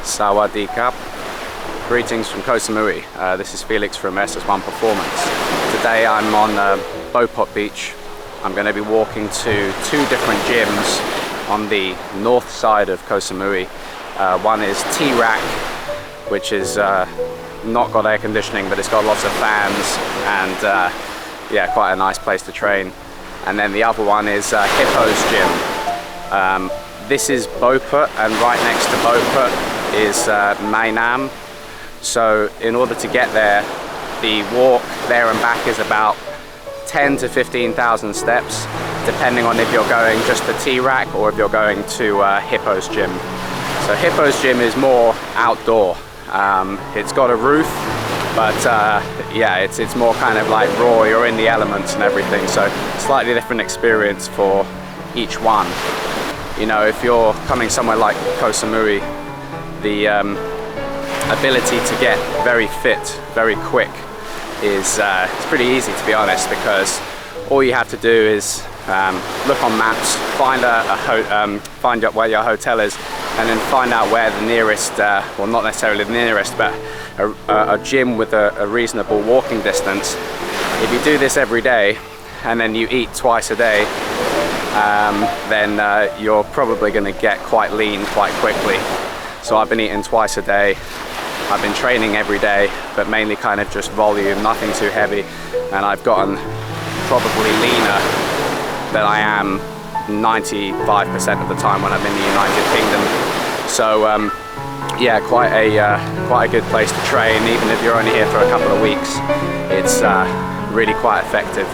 Sawadee Krap. Greetings from Koh Samui. This is Felix from SS1 Performance. Today I'm on Bophut Beach. I'm going to be walking to two different gyms on the north side of Koh Samui. One is Teerak, which is not got air conditioning, but it's got lots of fans and yeah, quite a nice place to train. And then the other one is Hippos Gym. This is Bophut, and right next to Bophut is Mae Nam. So in order to get there, the walk there and back is about 10 to 15,000 steps, depending on if you're going just to Teerak or if you're going to Hippos Gym. So Hippos Gym is more outdoor. It's got a roof, but yeah, it's more kind of like raw, you're in the elements and everything, so slightly different experience for each one. You know, if you're coming somewhere like Koh Samui, the ability to get very fit very quick is it's pretty easy, to be honest, because all you have to do is look on maps, find find out where your hotel is, and then find out where the nearest, well, not necessarily the nearest, but a gym with a reasonable walking distance. If you do this every day and then you eat twice a day, then you're probably going to get quite lean quite quickly. So I've been eating twice a day. I've been training every day, but mainly kind of just volume, nothing too heavy, and I've gotten probably leaner than I am 95% of the time when I'm in the United Kingdom. So yeah, quite a good place to train, even if you're only here for a couple of weeks. It's really quite effective.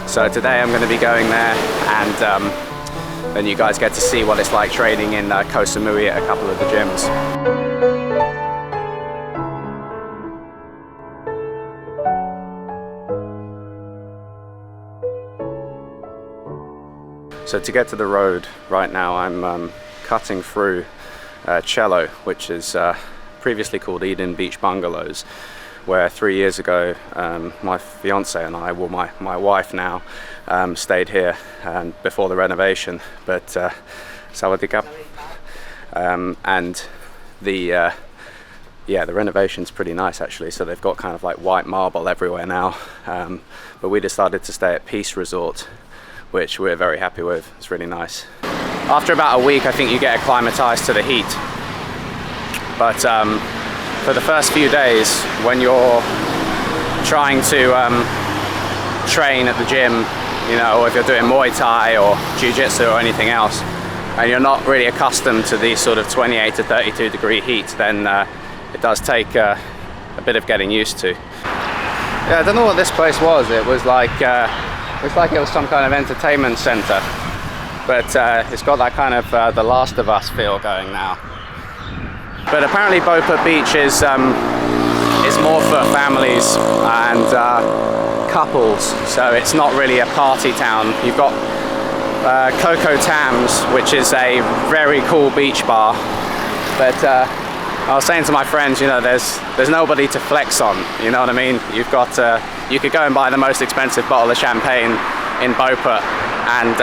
So today I'm going to be going there, and then you guys get to see what it's like training in Koh Samui at a couple of the gyms. So to get to the road right now, I'm cutting through Cello, which is previously called Eden Beach Bungalows, where 3 years ago my fiance and I, well my wife now, stayed here before the renovation, but Sawadee Krap. And the yeah, the renovation's pretty nice actually, so they've got kind of like white marble everywhere now, but we decided to stay at Peace Resort, which we're very happy with. It's really nice. After about a week, I think you get acclimatized to the heat. But for the first few days, when you're trying to train at the gym, you know, or if you're doing Muay Thai or Jiu-Jitsu or anything else, and you're not really accustomed to these sort of 28 to 32 degree heat, then it does take a bit of getting used to. Yeah, I don't know what this place was. It was like it was some kind of entertainment center, but it's got that kind of The Last of Us feel going now. But apparently Bophut Beach is more for families and couples, so it's not really a party town. You've got Coco Tams, which is a very cool beach bar, but I was saying to my friends, you know, there's nobody to flex on, you know what I mean? You've got you could go and buy the most expensive bottle of champagne in Bophut and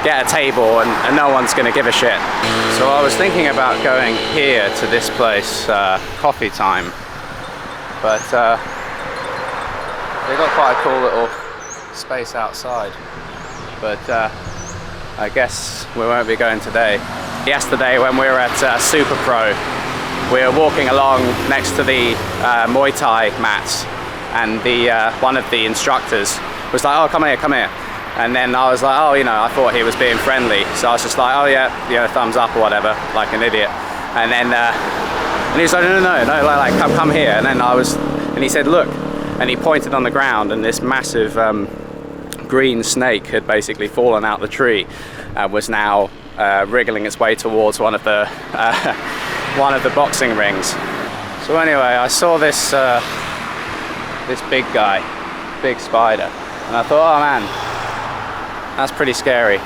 get a table, and no one's going to give a shit. So I was thinking about going here to this place, Coffee Time, but they've got quite a cool little space outside, but I guess we won't be going today. Yesterday when we were at Super Pro, we were walking along next to the Muay Thai mats, and one of the instructors was like, "Oh, come here, come here." And then I was like, "Oh, you know," I thought he was being friendly, so I was just like, "Oh yeah, you know, thumbs up or whatever," like an idiot. And then and he was like, "No, like come here." And then and he said, "Look," and he pointed on the ground, and this massive green snake had basically fallen out the tree and was now wriggling its way towards one of the boxing rings. So anyway, I saw this this big guy, big spider, and I thought, oh man, that's pretty scary.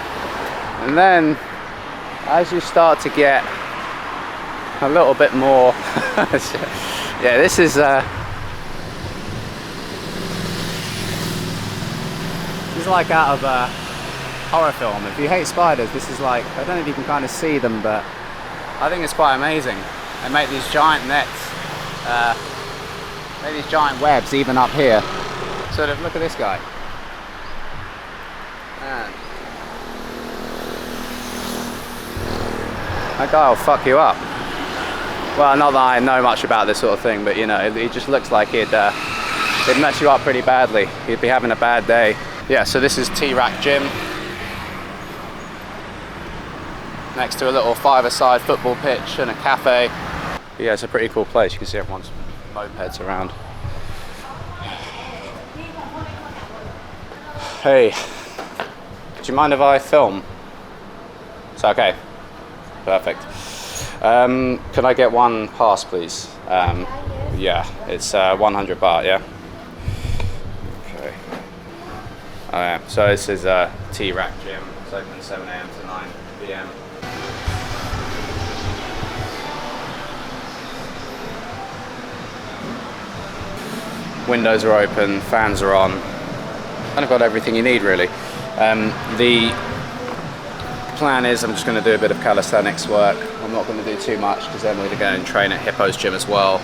And then as you start to get a little bit more yeah, this is like out of a horror film. If you hate spiders, this is like, I don't know if you can kind of see them, but I think it's quite amazing. They make these giant nets, make these giant webs even up here. Sort of, look at this guy. Man. That guy will fuck you up. Well, not that I know much about this sort of thing, but you know, he just looks like he'd mess you up pretty badly. He'd be having a bad day. Yeah, so this is Teerak Gym. Next to a little five-a-side football pitch and a cafe. But yeah, it's a pretty cool place. You can see everyone's mopeds around. Hey, do you mind if I film? It's okay. Perfect. Can I get one pass, please? Yeah, it's 100 baht, yeah? Okay. Alright, so this is Teerak Gym. It's open 7 AM to 9 PM. Windows are open, fans are on. Kind of got everything you need, really. The plan is I'm just going to do a bit of calisthenics work. I'm not going to do too much because then we're going to go and train at Hippos Gym as well.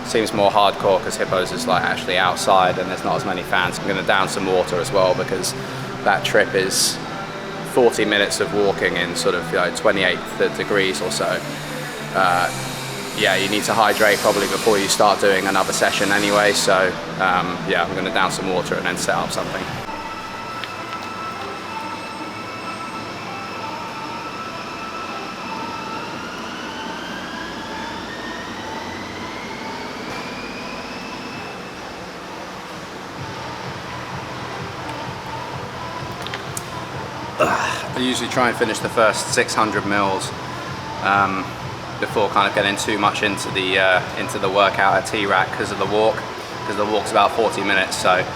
Seems more hardcore because Hippos is like actually outside and there's not as many fans. I'm going to down some water as well because that trip is 40 minutes of walking in sort of 28 degrees or so. Yeah, you need to hydrate probably before you start doing another session anyway, so yeah, I'm going to down some water and then set up something. I usually try and finish the first 600 mils before kind of getting too much into the workout at Teerak because of the walk. Because the walk's about 40 minutes, so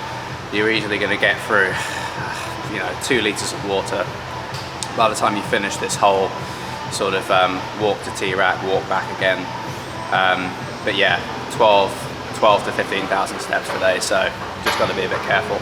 you're easily going to get through, 2 liters of water by the time you finish this whole sort of walk to Teerak, walk back again. But yeah, 12 to 15,000 steps today, so just got to be a bit careful.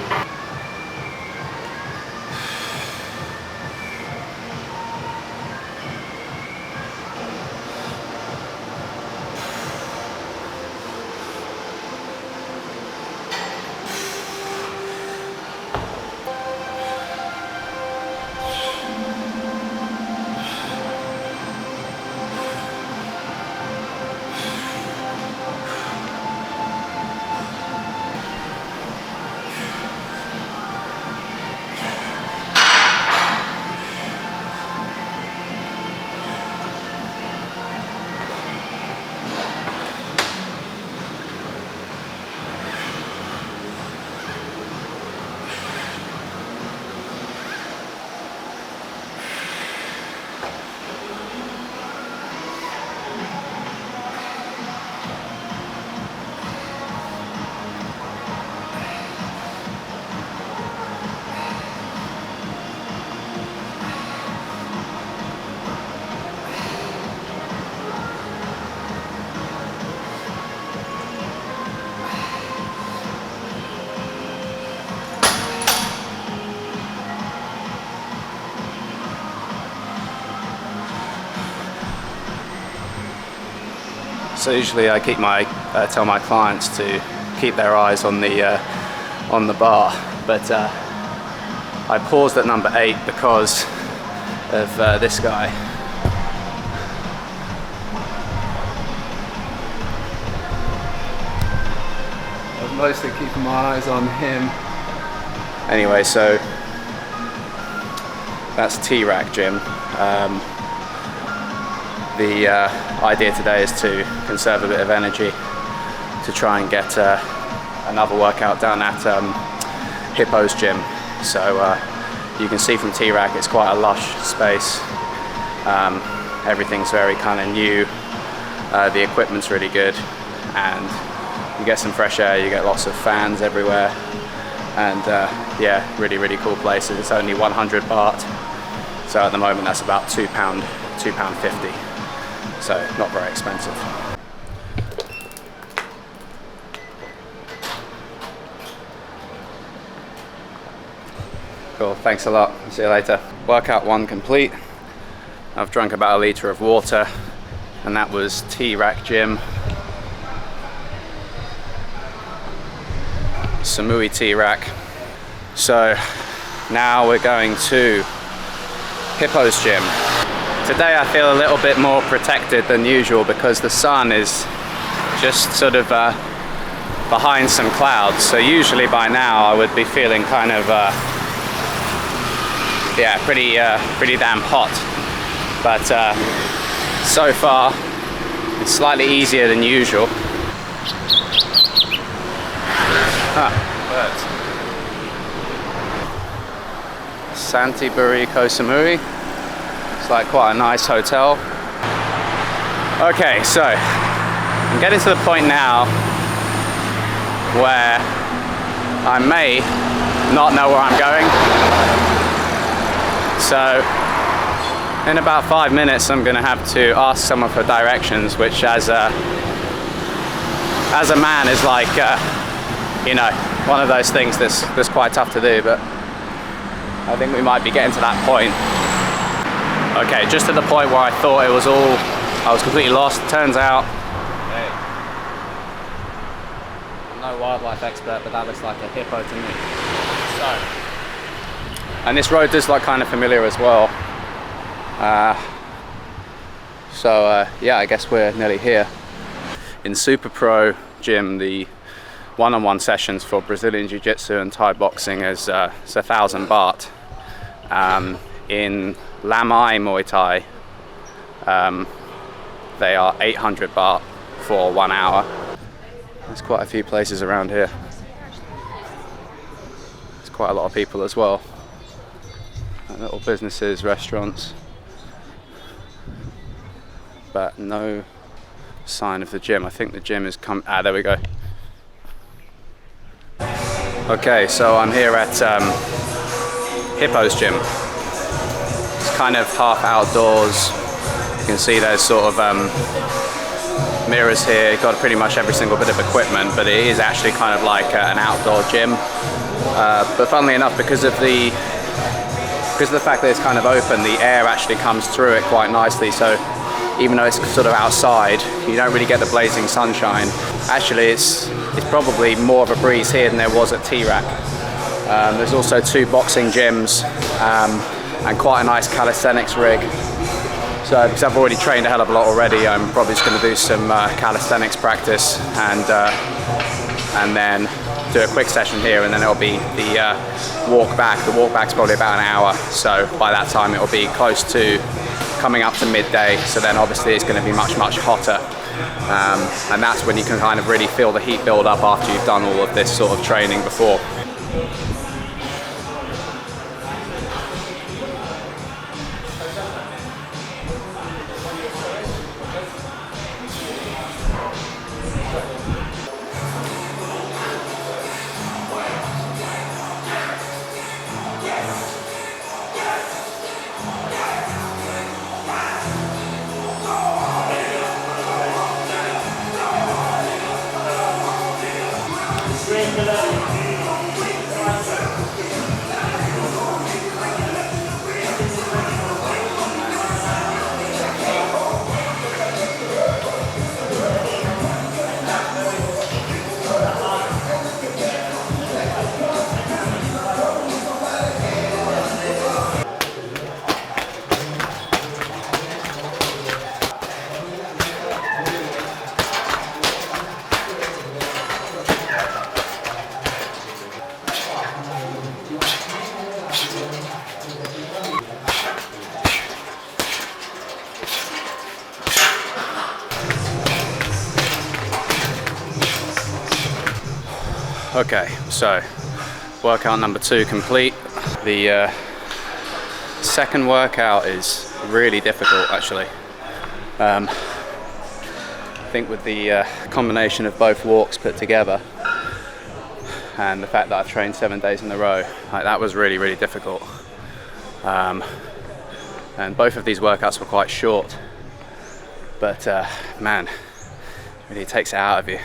So usually I tell my clients to keep their eyes on the bar, but I paused at number 8 because of this guy. I was mostly keeping my eyes on him. Anyway, so that's Teerak Gym. The idea today is to conserve a bit of energy to try and get another workout done at Hippos Gym. So you can see from Teerak it's quite a lush space. Everything's very kind of new. The equipment's really good and you get some fresh air, you get lots of fans everywhere, and yeah, really, really cool places. It's only 100 baht. So at the moment that's about £2.50. So not very expensive. Cool, thanks a lot. See you later. Workout 1 complete. I've drunk about 1 litre of water and that was Teerak Gym. Samui Teerak. So now we're going to Hippos Gym. Today I feel a little bit more protected than usual because the sun is just sort of behind some clouds. So usually by now I would be feeling kind of yeah, pretty damn hot. But so far it's slightly easier than usual. Birds. Sensibly, Koh Samui. It's like quite a nice hotel. Okay, so I'm getting to the point now where I may not know where I'm going. So in about 5 minutes I'm going to have to ask someone for directions, which as a man is like you know, one of those things that's quite tough to do, but I think we might be getting to that point. Okay, just at the point where I thought it was all, I was completely lost. Turns out, hey, I'm no wildlife expert, but that looks like a hippo to me. So, and this road does look kind of familiar as well. Yeah, I guess we're nearly here. In Super Pro Gym, the one-on-one sessions for Brazilian Jiu-Jitsu and Thai boxing is 1,000 baht. In Mae Muay Thai, they are 800 baht for 1 hour. There's quite a few places around here. There's quite a lot of people as well. Little businesses, restaurants, but no sign of the gym. I think the gym is there we go. Okay, so I'm here at Hippos Gym. It's kind of half outdoors. You can see there's sort of mirrors here. You've got pretty much every single bit of equipment, but it is actually kind of like an outdoor gym. But funnily enough, because of the fact that it's kind of open, the air actually comes through it quite nicely. So even though it's sort of outside, you don't really get the blazing sunshine. Actually, it's probably more of a breeze here than there was at Teerak. There's also 2 boxing gyms and quite a nice calisthenics rig. So because I've already trained a hell of a lot already, I'm probably just going to do some calisthenics practice and then do a quick session here, and then it'll be the walk back. The walk back's probably about an hour, so by that time it'll be close to coming up to midday, so then obviously it's going to be much hotter, and that's when you can kind of really feel the heat build up after you've done all of this sort of training before. Okay, so workout number 2 complete. The second workout is really difficult actually. I think with the combination of both walks put together and the fact that I've trained 7 days in a row, like, that was really difficult. And both of these workouts were quite short, but man, really takes it out of you.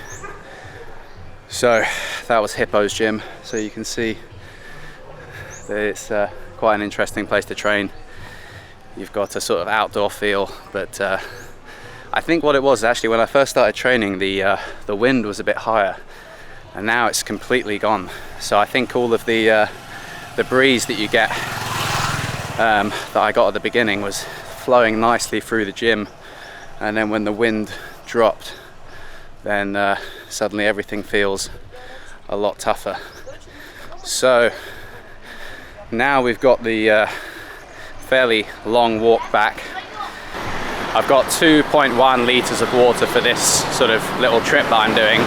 So that was Hippos Gym. So you can see that it's quite an interesting place to train. You've got a sort of outdoor feel, but I think what it was actually, when I first started training, the wind was a bit higher, and now it's completely gone. So I think all of the breeze that you get that I got at the beginning was flowing nicely through the gym, and then when the wind dropped, then suddenly everything feels a lot tougher. So now we've got the fairly long walk back. I've got 2.1 litres of water for this sort of little trip that I'm doing.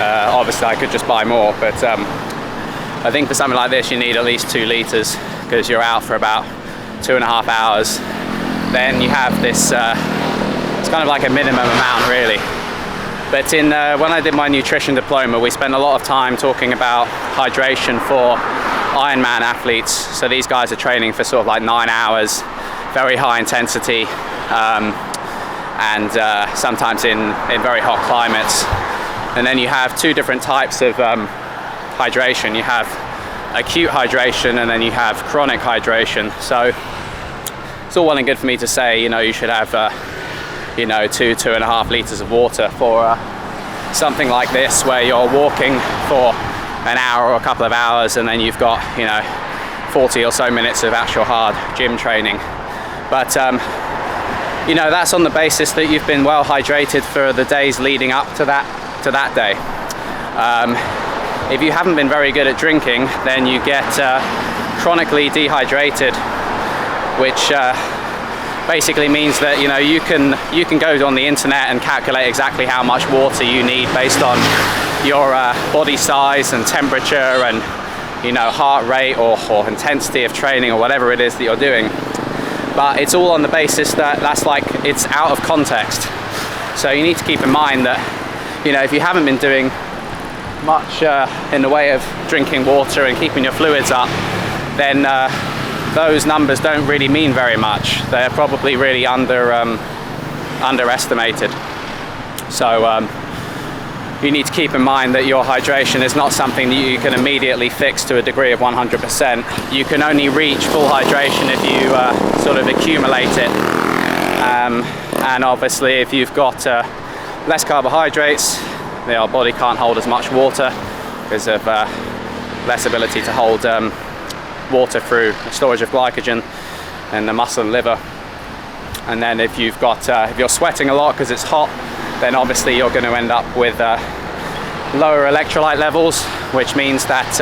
Obviously I could just buy more, but I think for something like this you need at least 2 litres, because you're out for about 2.5 hours. Then you have this, it's kind of like a minimum amount really. But when I did my nutrition diploma, we spent a lot of time talking about hydration for Ironman athletes. So these guys are training for sort of like 9 hours, very high intensity, and sometimes in very hot climates. And then you have 2 different types of hydration. You have acute hydration, and then you have chronic hydration. So it's all well and good for me to say, you know, you should have 2.5 litres of water for something like this, where you're walking for an hour or a couple of hours, and then you've got 40 or so minutes of actual hard gym training. But that's on the basis that you've been well hydrated for the days leading up to that day. If you haven't been very good at drinking, then you get chronically dehydrated, which basically means that you can go on the internet and calculate exactly how much water you need based on your body size and temperature and heart rate or intensity of training or whatever it is that you're doing. But it's all on the basis that it's out of context. So you need to keep in mind that if you haven't been doing much in the way of drinking water and keeping your fluids up, then those numbers don't really mean very much. They're probably really underestimated. So you need to keep in mind that your hydration is not something that you can immediately fix to a degree of 100%. You can only reach full hydration if you sort of accumulate it. And obviously if you've got less carbohydrates, your body can't hold as much water because of less ability to hold water through storage of glycogen in the muscle and liver. And then if you've got if you're sweating a lot because it's hot, then obviously you're going to end up with lower electrolyte levels, which means that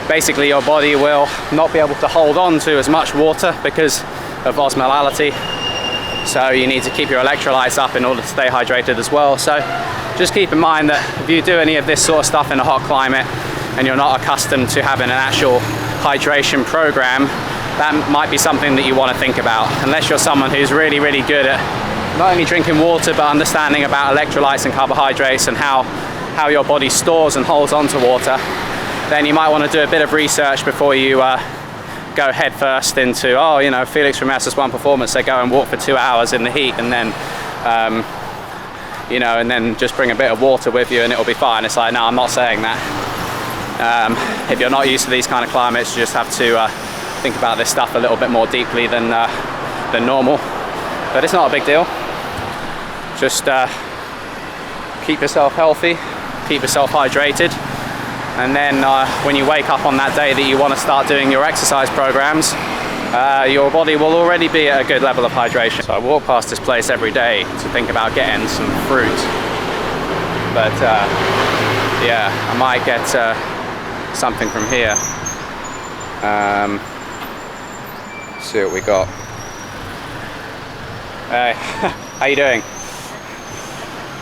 basically your body will not be able to hold on to as much water because of osmolality. So you need to keep your electrolytes up in order to stay hydrated as well. So just keep in mind that if you do any of this sort of stuff in a hot climate and you're not accustomed to having an actual hydration program, that might be something that you want to think about. Unless you're someone who's really, really good at not only drinking water but understanding about electrolytes and carbohydrates and how your body stores and holds onto water, then you might want to do a bit of research before you go head first into Felix from SS1 Performance, they go and walk for 2 hours in the heat, and then and then just bring a bit of water with you and it'll be fine. It's like, no, I'm not saying that. If you're not used to these kind of climates, you just have to think about this stuff a little bit more deeply than normal. But it's not a big deal. Just keep yourself healthy, keep yourself hydrated, and then when you wake up on that day that you want to start doing your exercise programs, your body will already be at a good level of hydration. So I walk past this place every day to think about getting some fruit, but yeah, I might get something from here. See what we got. Hey, how you doing?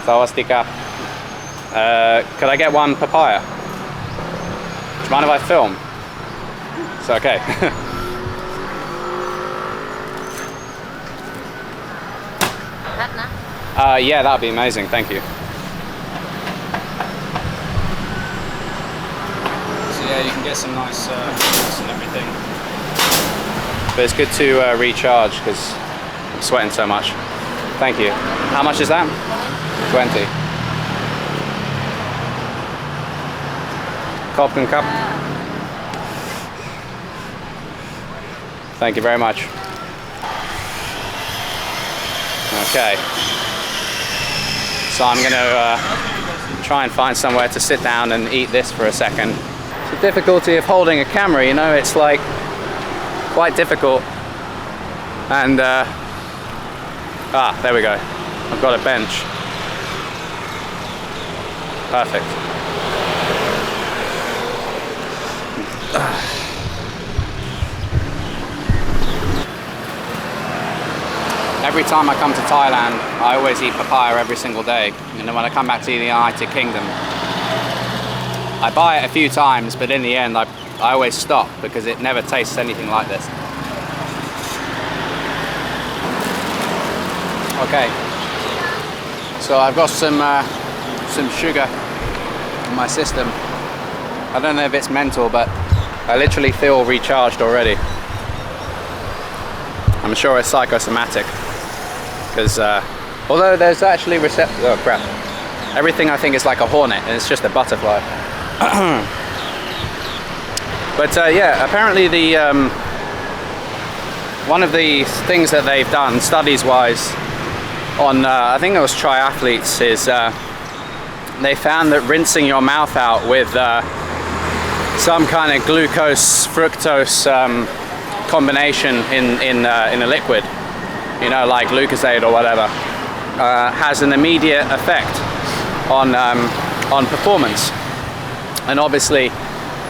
Sawadee ka. Could I get one papaya? Do you mind if I film? It's okay. Yeah, that'd be amazing, thank you. So yeah, you can get some nice fruits and everything. But it's good to recharge because I'm sweating so much. Thank you. How much is that? 20. Kopken cup. Thank you very much. Okay. So I'm going to try and find somewhere to sit down and eat this for a second. It's the difficulty of holding a camera, you know, it's like quite difficult. And there we go. I've got a bench. Perfect. Every time I come to Thailand, I always eat papaya every single day. And then when I come back to the United Kingdom, I buy it a few times, but in the end, I always stop because it never tastes anything like this. Okay, so I've got some sugar in my system. I don't know if it's mental, but I literally feel recharged already. I'm sure it's psychosomatic, because although there's actually oh crap, everything I think is like a hornet and it's just a butterfly. But yeah, apparently the one of the things that they've done studies wise on I think it was triathletes is they found that rinsing your mouth out with some kind of glucose fructose combination in a liquid, you know, like Lucozade or whatever, has an immediate effect on performance. And obviously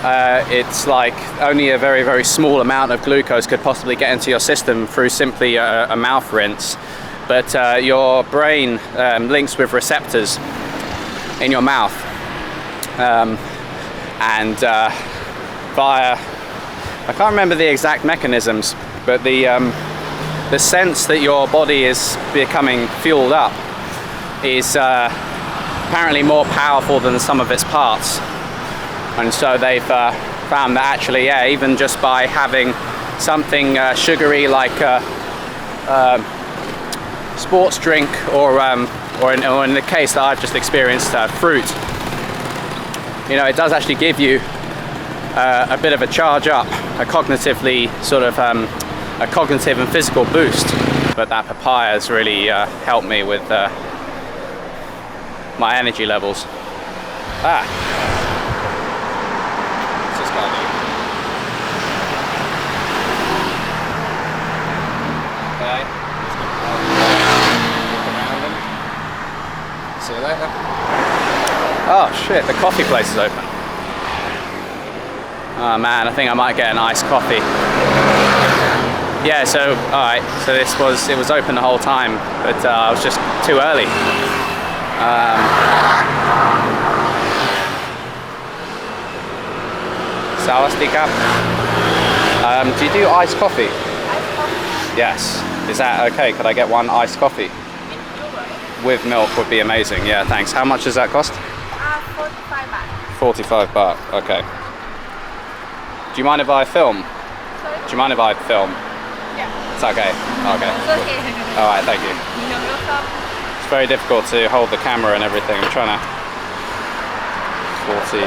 it's like only a very, very small amount of glucose could possibly get into your system through simply a mouth rinse. But your brain links with receptors in your mouth, and via, I can't remember the exact mechanisms, but the sense that your body is becoming fueled up is apparently more powerful than the sum of its parts. And so they've found that actually, yeah, even just by having something sugary like sports drink, or in the case that I've just experienced, fruit, you know, it does actually give you a bit of a charge up, a cognitively sort of a cognitive and physical boost. But that papaya has really helped me with my energy levels. What's this guy doing? Okay. See you later. Oh shit, the coffee place is open. Oh man, I think I might get an iced coffee. Yeah, so alright, so it was open the whole time, but I was just too early. Salastika. Do you do iced coffee? Iced coffee? Yes. Is that okay? Could I get one iced coffee? With milk would be amazing. Yeah, thanks. How much does that cost? 45 baht. 45 baht. Okay. Do you mind if I film? Sorry? Do you mind if I film? Yeah. It's okay. Okay. It's okay. All right. Thank you. You're welcome. It's very difficult to hold the camera and everything. I'm trying to. 40.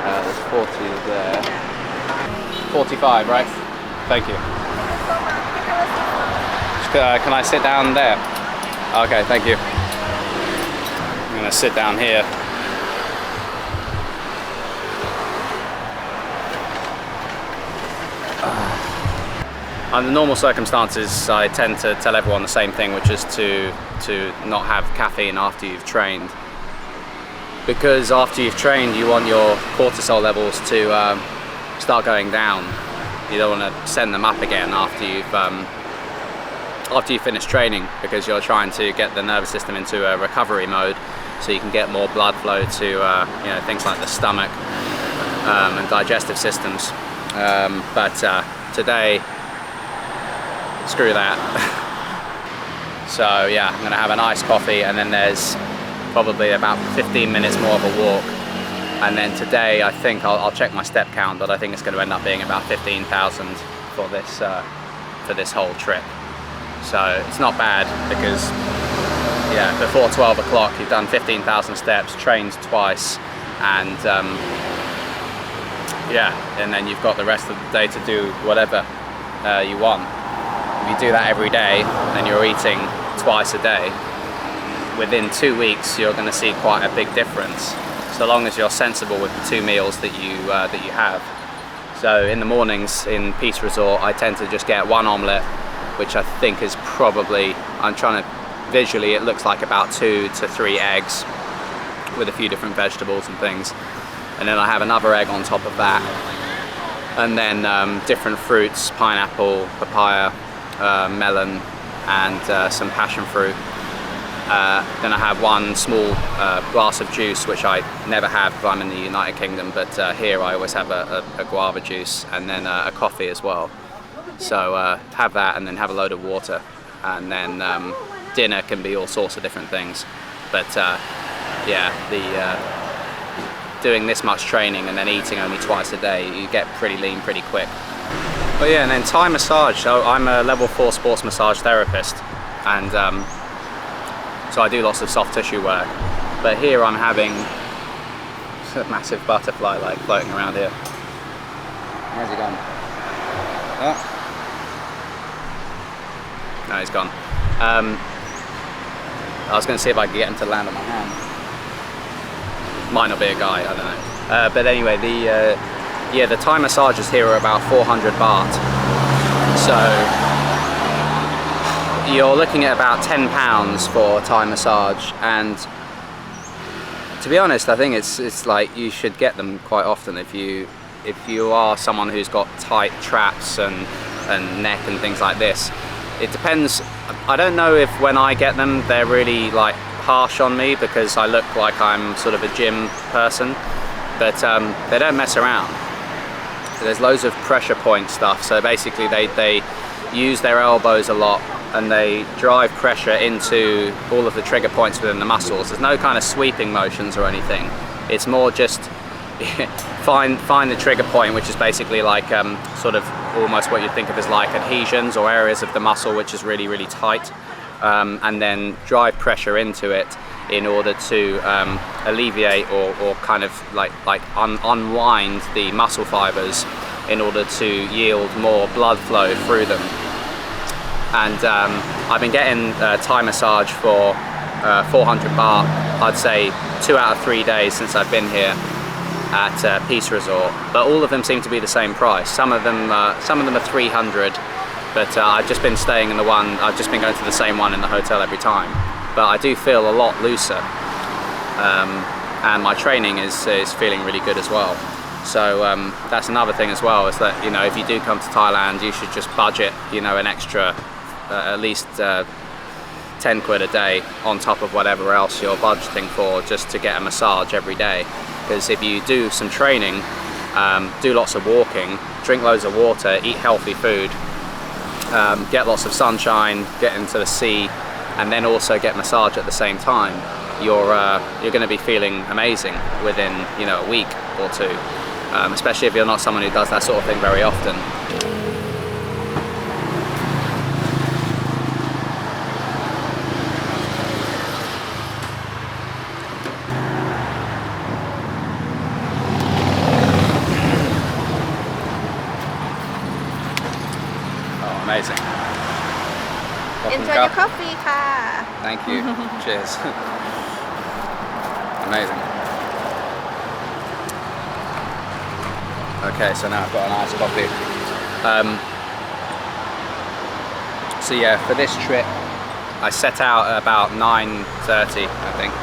There's 40 there. 45, right? Thank you. Can I sit down there? Okay, thank you. I'm gonna sit down here. Under normal circumstances, I tend to tell everyone the same thing, which is to not have caffeine after you've trained. Because after you've trained, you want your cortisol levels to start going down. You don't want to send them up again after you finish training, because you're trying to get the nervous system into a recovery mode, so you can get more blood flow to you know, things like the stomach and digestive systems. But today, screw that. So yeah, I'm gonna have an iced coffee, and then there's probably about 15 minutes more of a walk. And then today, I think I'll check my step count, but I think it's going to end up being about 15,000 for this whole trip. So it's not bad, because yeah, before 12 o'clock you've done 15,000 steps, trained twice, and yeah, and then you've got the rest of the day to do whatever you want. If you do that every day, then you're eating twice a day. within 2 weeks you're going to see quite a big difference, so long as you're sensible with the 2 meals that you have. So in the mornings in Peace Resort I tend to just get 1 omelette, which I think is probably, I'm trying to visually, it looks like about 2 to 3 eggs with a few different vegetables and things, and then I have another egg on top of that, and then different fruits, pineapple, papaya, melon, and some passion fruit. Then I have 1 small glass of juice, which I never have if I'm in the United Kingdom, but here I always have a guava juice, and then a coffee as well. So have that, and then have a load of water, and then dinner can be all sorts of different things. But yeah, doing this much training and then eating only twice a day, you get pretty lean pretty quick. But yeah, and then Thai massage. So I'm a level 4 sports massage therapist, and so I do lots of soft tissue work. But here I'm having a massive butterfly like floating around here. Where's he gone? Oh. No, he's gone. I was going to see if I could get him to land on my hand. Might not be a guy, I don't know. But anyway, the Thai massages here are about 400 baht. So you're looking at about £10 for a Thai massage, and to be honest, I think it's like you should get them quite often if you are someone who's got tight traps and neck and things like this. It depends. I don't know if when I get them they're really like harsh on me because I look like I'm sort of a gym person, but they don't mess around. There's loads of pressure point stuff, so basically they use their elbows a lot and they drive pressure into all of the trigger points within the muscles. There's no kind of sweeping motions or anything. It's more just find the trigger point, which is basically like sort of almost what you think of as like adhesions or areas of the muscle which is really, really tight, and then drive pressure into it in order to alleviate or kind of like unwind the muscle fibers in order to yield more blood flow through them. And I've been getting Thai massage for 400 baht, I'd say 2 out of 3 days since I've been here at Peace Resort, but all of them seem to be the same price. Some of them are 300, but I've just been staying in the one, I've just been going to the same one in the hotel every time. But I do feel a lot looser, and my training is feeling really good as well. So that's another thing as well, is that, you know, if you do come to Thailand, you should just budget, you know, an extra at least 10 quid a day on top of whatever else you're budgeting for, just to get a massage every day. Because if you do some training, do lots of walking, drink loads of water, eat healthy food, get lots of sunshine, get into the sea, and then also get massage at the same time, you're going to be feeling amazing within, you know, a week or two, especially if you're not someone who does that sort of thing very often. Amazing. Enjoy your coffee, ka. Thank you. Cheers. Amazing. Okay, so now I've got an iced coffee. So yeah, for this trip, I set out at about 9:30, I think.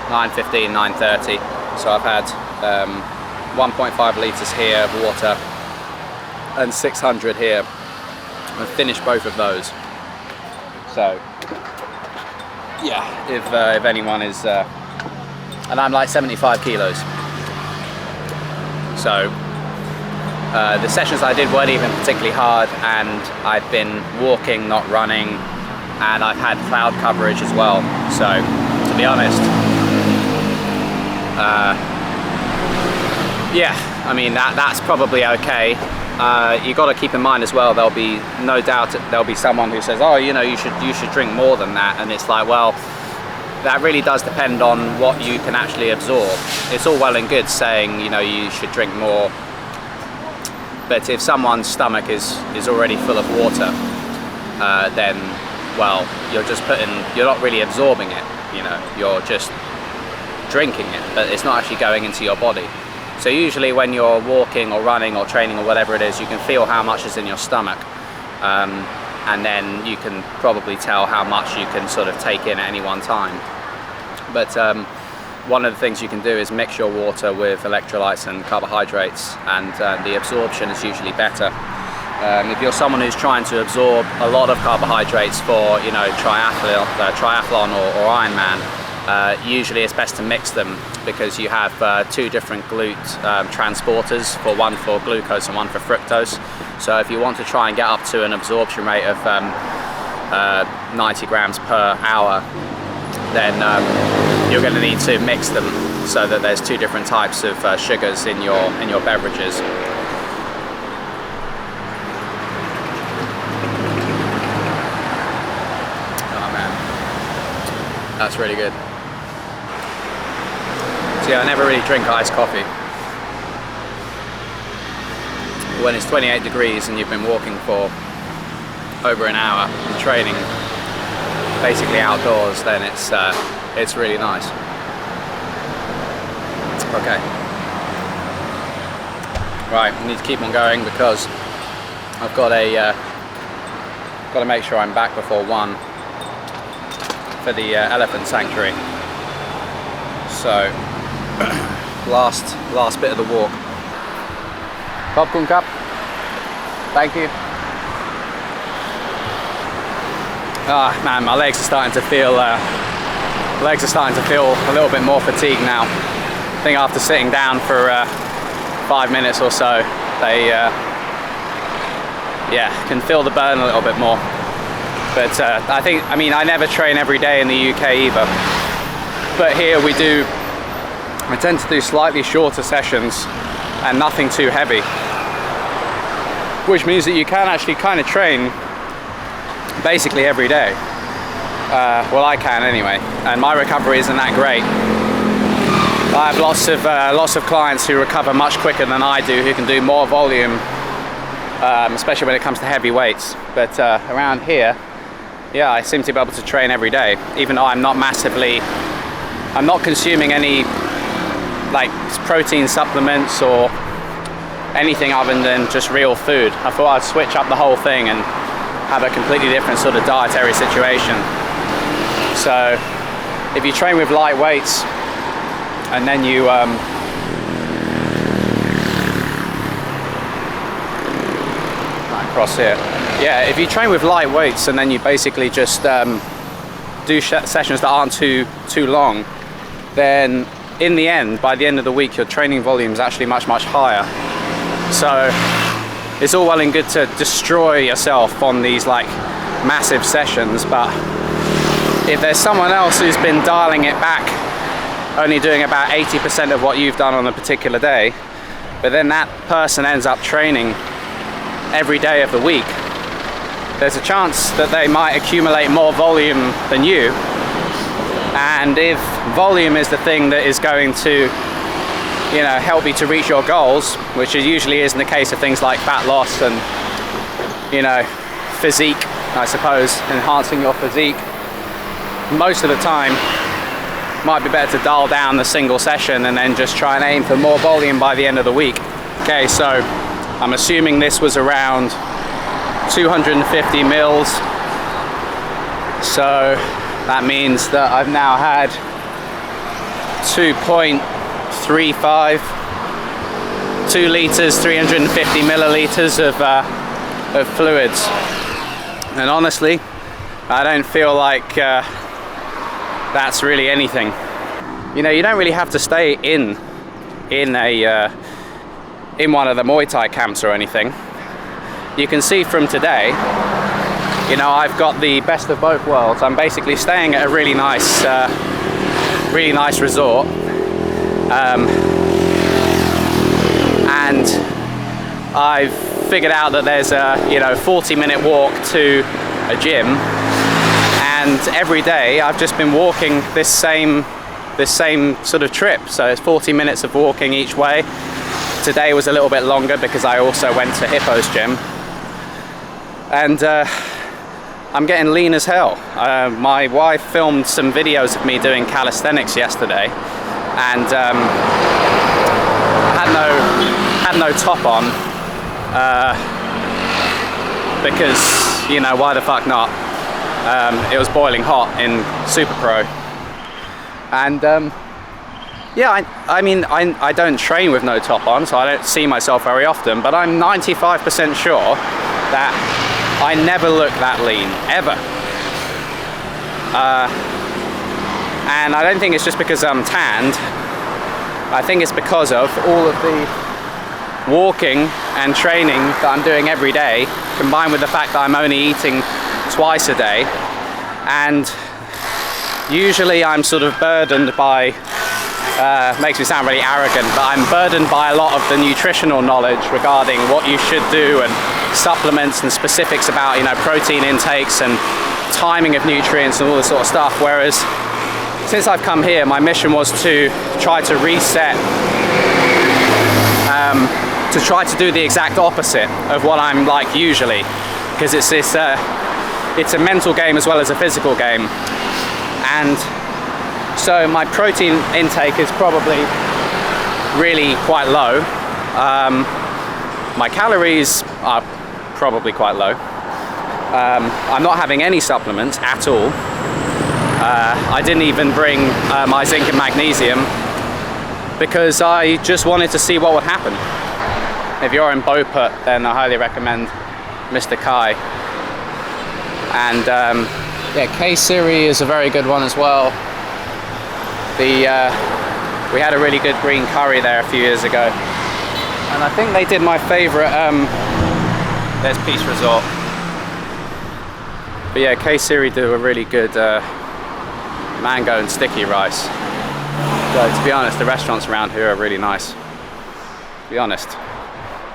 9:15, 9:30. So I've had 1.5 litres here of water and 600 here. I've finished both of those. So yeah, if anyone is, and I'm like 75 kilos. So the sessions I did weren't even particularly hard, and I've been walking, not running, and I've had cloud coverage as well. So to be honest, yeah, I mean that's probably okay. You got to keep in mind as well, there'll be no doubt there'll be someone who says, oh, you know, you should drink more than that, and it's like, well, that really does depend on what you can actually absorb. It's all well and good saying, you know, you should drink more, but if someone's stomach is already full of water, then, well, you're not really absorbing it. you know, you're just drinking it, but it's not actually going into your body. So usually when you're walking or running or training or whatever it is, you can feel how much is in your stomach, and then you can probably tell how much you can sort of take in at any one time. But one of the things you can do is mix your water with electrolytes and carbohydrates, and the absorption is usually better. If you're someone who's trying to absorb a lot of carbohydrates for, you know, triathlon or Ironman, usually it's best to mix them, because you have two different transporters, one for glucose and one for fructose. So if you want to try and get up to an absorption rate of 90 grams per hour, then you're going to need to mix them so that there's two different types of sugars in your beverages. Oh man, that's really good. So yeah, I never really drink iced coffee. When it's 28 degrees and you've been walking for over an hour and training basically outdoors, then it's really nice. Okay. Right, I need to keep on going because I've got to make sure I'm back before 1 for the elephant sanctuary. So last bit of the walk. Popcorn cup. Thank you. Ah man, my legs are starting to feel a little bit more fatigued now. I think after sitting down for 5 minutes or so, they can feel the burn a little bit more. But I mean I never train every day in the UK either. But here I tend to do slightly shorter sessions and nothing too heavy, which means that you can actually kind of train basically every day. Well, I can anyway, and my recovery isn't that great. I have lots of clients who recover much quicker than I do, who can do more volume, especially when it comes to heavy weights. But around here, yeah, I seem to be able to train every day, even though I'm not consuming any like protein supplements or anything other than just real food. I thought I'd switch up the whole thing and have a completely different sort of dietary situation. So if you train with light weights and then you across here, yeah, if you train with light weights and then you basically just do sessions that aren't too long, then in the end, by the end of the week, your training volume is actually much higher. So it's all well and good to destroy yourself on these like massive sessions, but if there's someone else who's been dialing it back, only doing about 80% of what you've done on a particular day, but then that person ends up training every day of the week, there's a chance that they might accumulate more volume than you. And if volume is the thing that is going to, you know, help you to reach your goals, which usually is in the case of things like fat loss and, you know, physique, I suppose, enhancing your physique, most of the time might be better to dial down the single session and then just try and aim for more volume by the end of the week. Okay, so I'm assuming this was around 250 mils. So that means that I've now had 2.35, 2 litres, 350 millilitres of fluids. And honestly, I don't feel like that's really anything. You know, you don't really have to stay in one of the Muay Thai camps or anything. You can see from today, you know, I've got the best of both worlds. I'm basically staying at a really nice resort, and I've figured out that there's a 40-minute walk to a gym, and every day I've just been walking this same sort of trip. So it's 40 minutes of walking each way. Today was a little bit longer because I also went to Hippos Gym, and I'm getting lean as hell. My wife filmed some videos of me doing calisthenics yesterday, and I had no top on because, you know, why the fuck not? It was boiling hot in Super Pro, and yeah, I mean, I don't train with no top on, so I don't see myself very often, but I'm 95% sure that I never look that lean, ever. And I don't think it's just because I'm tanned. I think it's because of all of the walking and training that I'm doing every day, combined with the fact that I'm only eating twice a day. And usually I'm sort of burdened by, makes me sound really arrogant, but I'm burdened by a lot of the nutritional knowledge regarding what you should do and supplements and specifics about, you know, protein intakes and timing of nutrients and all this sort of stuff. Whereas since I've come here, my mission was to try to reset, to try to do the exact opposite of what I'm like usually, because it's a mental game as well as a physical game. And so my protein intake is probably really quite low. My calories are probably quite low. I'm not having any supplements at all. I didn't even bring my zinc and magnesium because I just wanted to see what would happen. If you're in Bophut, then I highly recommend Mr. Kai. And yeah, Koh Samui is a very good one as well. We had a really good green curry there a few years ago, and I think they did my favourite. There's Peace Resort, but yeah, Koh Samui do a really good mango and sticky rice. So to be honest, the restaurants around here are really nice. To be honest,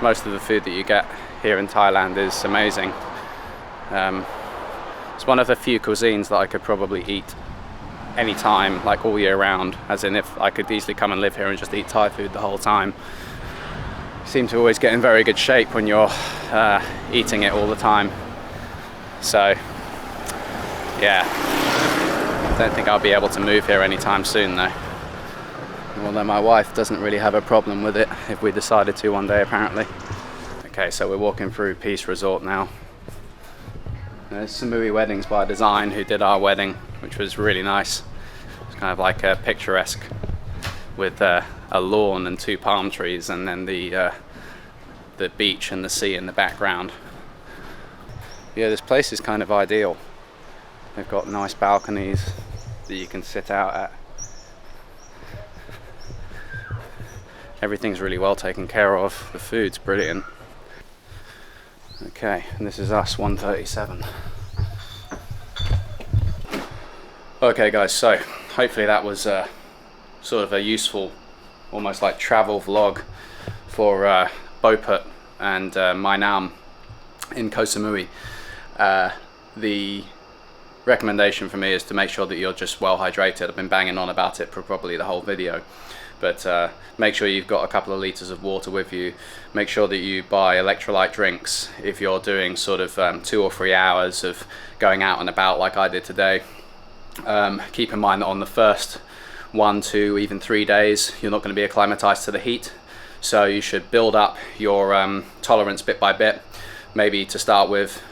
most of the food that you get here in Thailand is amazing. It's one of the few cuisines that I could probably eat anytime, like all year round, as in if I could easily come and live here and just eat Thai food the whole time. You seem to always get in very good shape when you're eating it all the time. So yeah, I don't think I'll be able to move here anytime soon though. Although my wife doesn't really have a problem with it if we decided to one day, apparently. Okay, so we're walking through Peace Resort now. There's Samui Weddings by Design, who did our wedding, which was really nice. It's kind of like a picturesque with a lawn and 2 palm trees, and then the beach and the sea in the background. Yeah, this place is kind of ideal. They've got nice balconies that you can sit out at. Everything's really well taken care of. The food's brilliant. Okay, and this is us, 137. Okay guys, so hopefully that was sort of a useful, almost like travel vlog for Bophut and Mae Nam in Koh Samui. The recommendation for me is to make sure that you're just well hydrated. I've been banging on about it for probably the whole video. But make sure you've got a couple of litres of water with you. Make sure that you buy electrolyte drinks if you're doing sort of 2 or 3 hours of going out and about like I did today. Keep in mind that on the first 1, 2, even 3 days, you're not going to be acclimatized to the heat. So you should build up your tolerance bit by bit. Maybe to start with,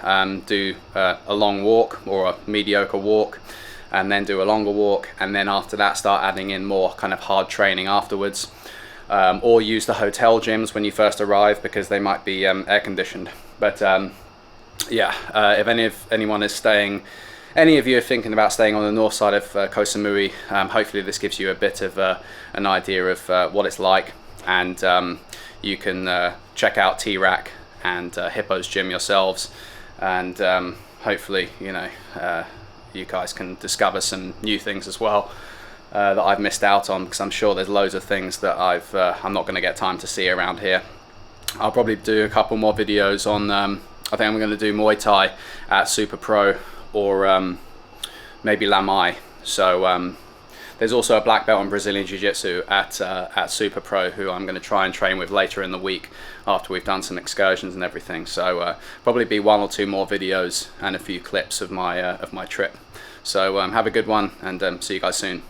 do a long walk or a mediocre walk, and then do a longer walk, and then after that start adding in more kind of hard training afterwards, or use the hotel gyms when you first arrive because they might be air conditioned. But yeah, if anyone is staying, any of you are thinking about staying on the north side of Koh Samui, hopefully this gives you a bit of an idea of what it's like, and you can check out Teerak and Hippos Gym yourselves, and hopefully, you know, you guys can discover some new things as well that I've missed out on, because I'm sure there's loads of things that I'm not going to get time to see around here. I'll probably do a couple more videos on I think I'm going to do Muay Thai at Super Pro, or maybe Lamai. So There's also a black belt in Brazilian Jiu-Jitsu at Super Pro, who I'm going to try and train with later in the week after we've done some excursions and everything. So probably be 1 or 2 more videos and a few clips of my trip. So have a good one, and see you guys soon.